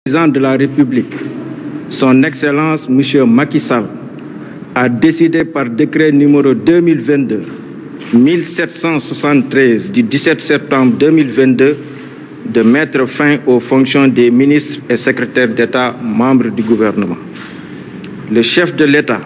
président de la République, son Excellence M. Macky Sall, a décidé par décret numéro 2022-1773 du 17 septembre 2022 de mettre fin aux fonctions des ministres et secrétaires d'État membres du gouvernement. Le chef de l'État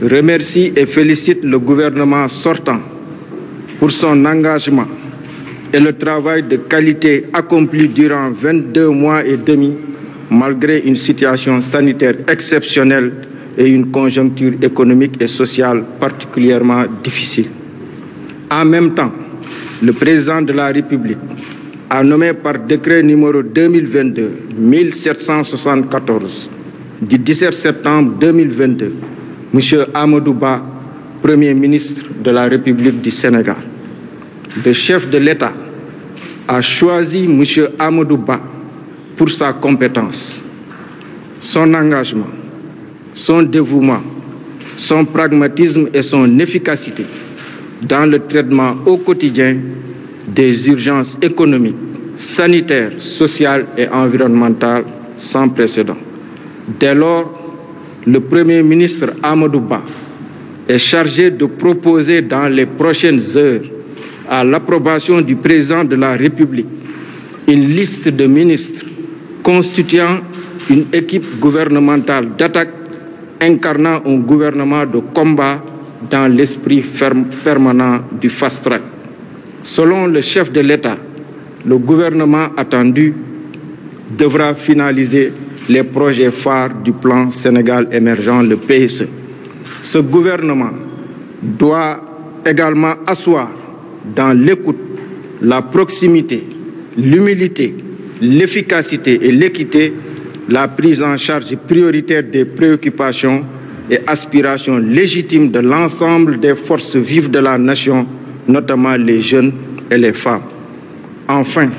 remercie et félicite le gouvernement sortant pour son engagement et le travail de qualité accompli durant 22 mois et demi, malgré une situation sanitaire exceptionnelle et une conjoncture économique et sociale particulièrement difficile. En même temps, le président de la République a nommé par décret numéro 2022-1774 du 17 septembre 2022 M. Amadou Ba, Premier ministre de la République du Sénégal. Le chef de l'État a choisi M. Amadou Ba pour sa compétence, son engagement, son dévouement, son pragmatisme et son efficacité dans le traitement au quotidien des urgences économiques, sanitaires, sociales et environnementales sans précédent. Dès lors, le Premier ministre Amadou Ba est chargé de proposer dans les prochaines heures à l'approbation du président de la République une liste de ministres constituant une équipe gouvernementale d'attaque incarnant un gouvernement de combat dans l'esprit permanent du fast-track. Selon le chef de l'État, le gouvernement attendu devra finaliser les projets phares du plan Sénégal émergent, le PSE. Ce gouvernement doit également asseoir dans l'écoute, la proximité, l'humilité, l'efficacité et l'équité la prise en charge prioritaire des préoccupations et aspirations légitimes de l'ensemble des forces vives de la nation, notamment les jeunes et les femmes. Enfin,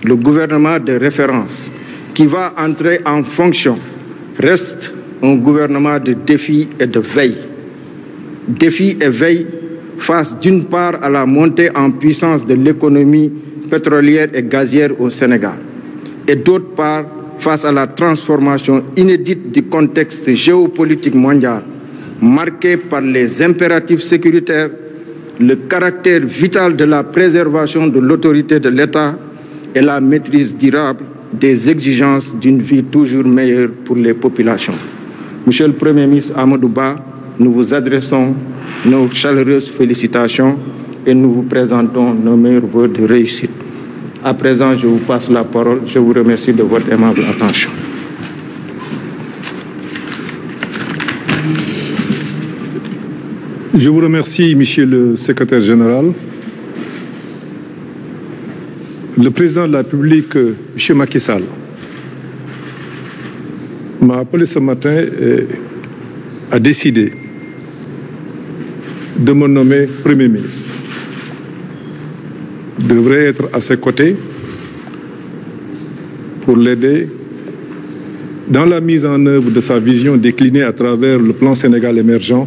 le gouvernement de référence qui va entrer en fonction reste un gouvernement de défi et de veille. Défi et veille face d'une part à la montée en puissance de l'économie pétrolière et gazière au Sénégal et d'autre part face à la transformation inédite du contexte géopolitique mondial marqué par les impératifs sécuritaires, le caractère vital de la préservation de l'autorité de l'État et la maîtrise durable des exigences d'une vie toujours meilleure pour les populations. Monsieur le Premier ministre Amadou Ba, nous vous adressons nos chaleureuses félicitations et nous vous présentons nos meilleurs vœux de réussite. À présent, je vous passe la parole. Je vous remercie de votre aimable attention. Je vous remercie, Monsieur le Secrétaire général. Le président de la République, M. Macky Sall, m'a appelé ce matin et a décidé de me nommer Premier ministre. Je devrais être à ses côtés pour l'aider dans la mise en œuvre de sa vision déclinée à travers le plan Sénégal émergent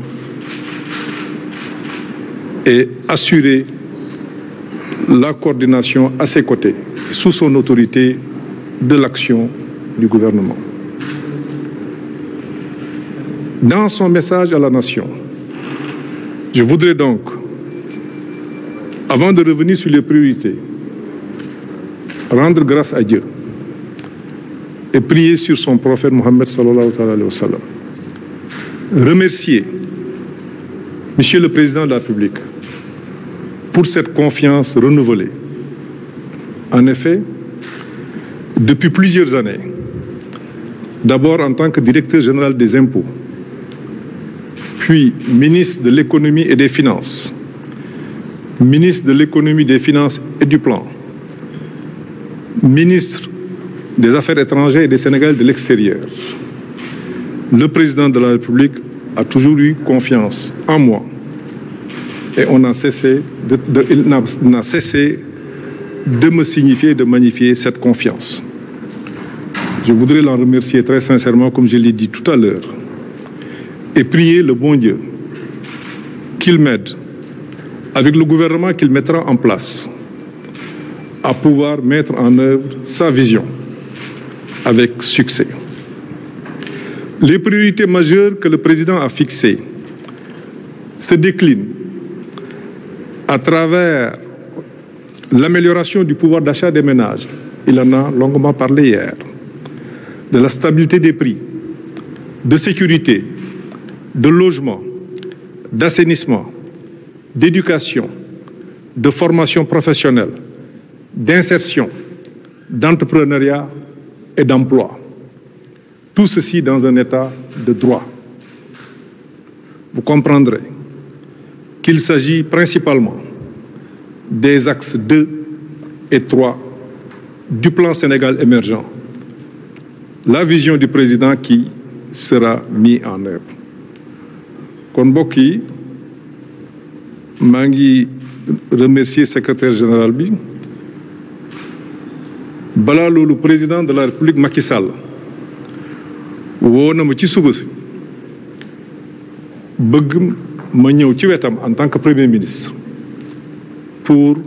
et assurer la coordination à ses côtés, sous son autorité, de l'action du gouvernement. Dans son message à la nation, je voudrais donc, avant de revenir sur les priorités, rendre grâce à Dieu et prier sur son prophète Mohammed sallallahu alayhi wa sallam. Remercier Monsieur le Président de la République pour cette confiance renouvelée. En effet, depuis plusieurs années, d'abord en tant que directeur général des impôts, puis ministre de l'économie et des finances, ministre de l'économie, des finances et du plan, ministre des Affaires étrangères et des Sénégal de l'extérieur, le président de la République a toujours eu confiance en moi et il n'a cessé de me signifier, de magnifier cette confiance. Je voudrais l'en remercier très sincèrement, comme je l'ai dit tout à l'heure, et prier le bon Dieu qu'il m'aide, avec le gouvernement qu'il mettra en place, à pouvoir mettre en œuvre sa vision, avec succès. Les priorités majeures que le président a fixées se déclinent à travers l'amélioration du pouvoir d'achat des ménages. Il en a longuement parlé hier. De la stabilité des prix, de sécurité, de logement, d'assainissement, d'éducation, de formation professionnelle, d'insertion, d'entrepreneuriat et d'emploi. Tout ceci dans un état de droit. Vous comprendrez qu'il s'agit principalement des axes 2 et 3 du plan Sénégal émergent, la vision du président qui sera mise en œuvre. kon mbokk yi maa ngi remercier secrétaire général bi balaa loolu président de la République Macky Sall woo na ma ci suba si bëgg ma ñëw ci wetam en tant que premier ministre pour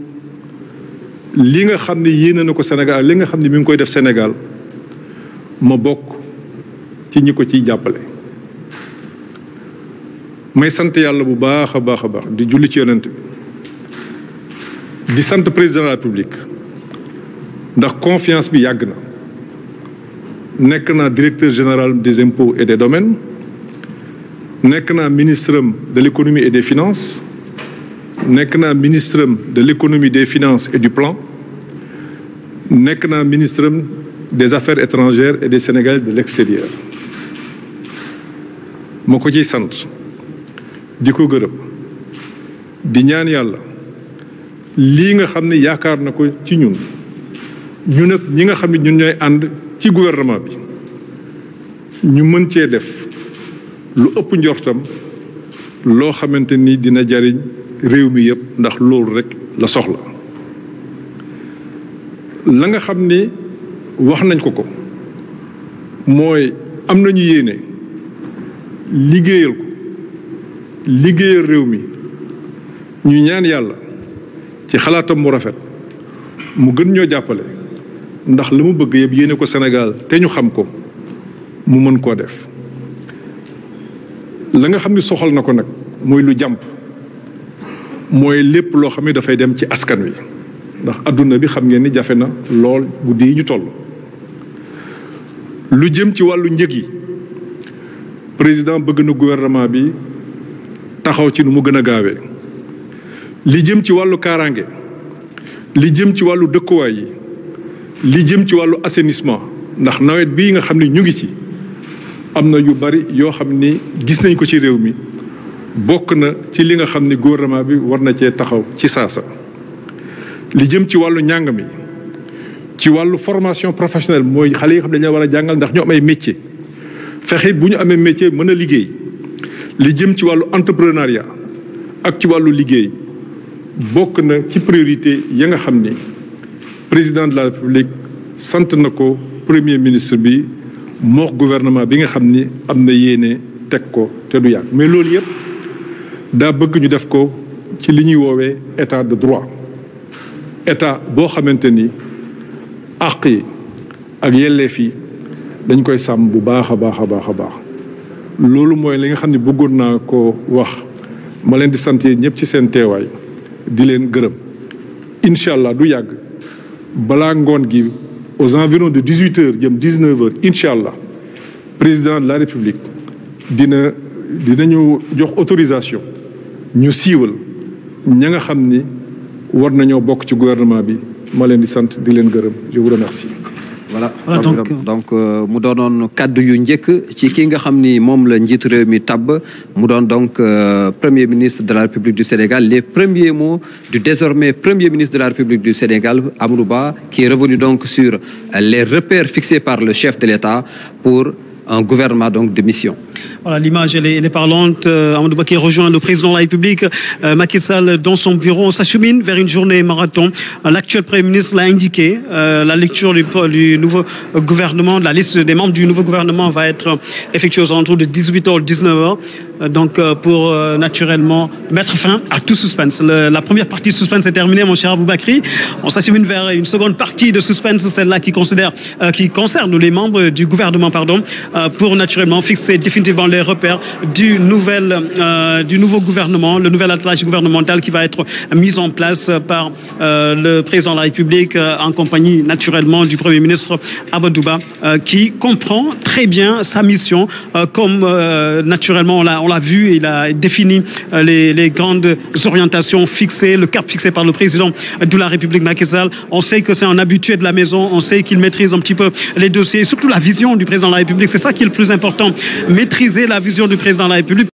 li nga xam ne yéene na ko Sénégal li nga xam ne mi ngi koy def Sénégal ma bokk ci ñi ko ciy jàppale. may sant yàlla bu baax a baax a baax di julli ci yonent bi di sant président de la République ndax confiance bi yàgg na. nekk naa directeur général des impôts et des domaines nekk naa ministre de l'économie et des finances nekk naa ministre de l'économie des finances et du plan nekk naa ministre des affaires étrangères et des Sénégalais de l'extérieur moo ko ciy sant di ko gërëm di ñaan yàlla lii nga xam ne yaakaar na ko ci ñun nag ñi nga xam ne ñun ñooy ànd ci gouvernement bi ñu mën cee def lu ëpp njortam loo xamante ni dina jariñ réew mi yëpp ndax loolu rek la soxla la nga xam ni wax nañ ko mooy am nañu yéene liggéeyal ko liggéeyal réew mi ñu ñaan yàlla ci xalaatam mu rafet mu gën ñoo jàppale ndax la mu bëgg yëpp yéene ko Sénégal te ñu xam ko mu mën koo def la nga xam ni soxal na ko nag mooy lu jàmp mooy lépp loo xam ne dafay dem ci askan wi ndax adduna bi xam ngeen ni jafe na lool guddi yi ñu toll lu jëm ci wàllu njëg yi président bëgg na gouvernement bi taxaw ci nu mu gën a gaawee li jëm ci wàllu kaaraange li jëm ci wàllu dëkkuwaay yi li jëm ci wàllu assainissement ndax nawet bii nga xam ne ñu ngi ci am na yu bari yoo xam ni gis nañ ko ci réew mi bokk na ci li nga xam ni gouvernement bi war na cee taxaw ci saasa li jëm ci wàllu njàng mi ci wàllu formation professionnelle mooy xale yi xam ne dañoo war a jàngal ndax ñu am ay métier fexe bu ñu amee métier mën a liggéey li jëm ci wàllu entrepreneuriat ak ci wàllu liggéey bokk na ci priorité ya nga xam ni président de la République sant na ko premier ministre bi moo gouvernement bi nga xam ni am na yéene teg ko te du yàgg mais loolu yëpp daa bëgg ñu def ko ci li ñuy woowee état de droit état boo xamante ni àq yi ak yelleef yi dañ koy sàmm bu baax a baax a baax a baax loolu mooy li nga xam ne bëggoon naa ko wax ma leen di sant ñëpp ci seen teewaay di leen gërëm incha allah du yàgg balaa ngoon gi aux environs de 18 heures jëm 19 heures incha allah président de la République dinañu jox autorisation ñu siiwal ña nga xam ni war nañoo bokk ci gouvernement bi ma leen di sant di leen gërëm je vous remercie. voilà donc mu doonoon kaddu yu njëkk ci ki nga xam ni moom la njiitu réew mi tabb mu doon donc premier ministre de la République du Sénégal les premiers mots du désormais premier ministre de la République du Sénégal Amadou Ba qui est revenu donc sur les repères fixés par le chef de l'État pour un gouvernement donc de mission. Voilà, l'image elle est parlante. Amadou Ba qui rejoint le président de la République, Macky Sall, dans son bureau. On s'achemine vers une journée marathon. L'actuel Premier ministre l'a indiqué. La lecture du nouveau gouvernement, de la liste des membres du nouveau gouvernement va être effectuée aux alentours de 18h, 19h. donc pour naturellement mettre fin à tout suspense. La première partie de suspense est terminée, mon cher Aboubakri. On s'achemine vers une seconde partie de suspense, celle-là qui concerne les membres du gouvernement, pour naturellement fixer définitivement les repères du nouveau gouvernement, le nouvel attelage gouvernemental qui va être mis en place par le président de la République en compagnie naturellement du Premier ministre Amadou Ba, qui comprend très bien sa mission, comme naturellement on l'a vu, il a défini les grandes orientations fixées, le cap fixé par le président de la République Macky Sall. On sait que c'est un habitué de la maison, on sait qu'il maîtrise un petit peu les dossiers, surtout la vision du président de la République. C'est ça qui est le plus important, maîtriser la vision du président de la République.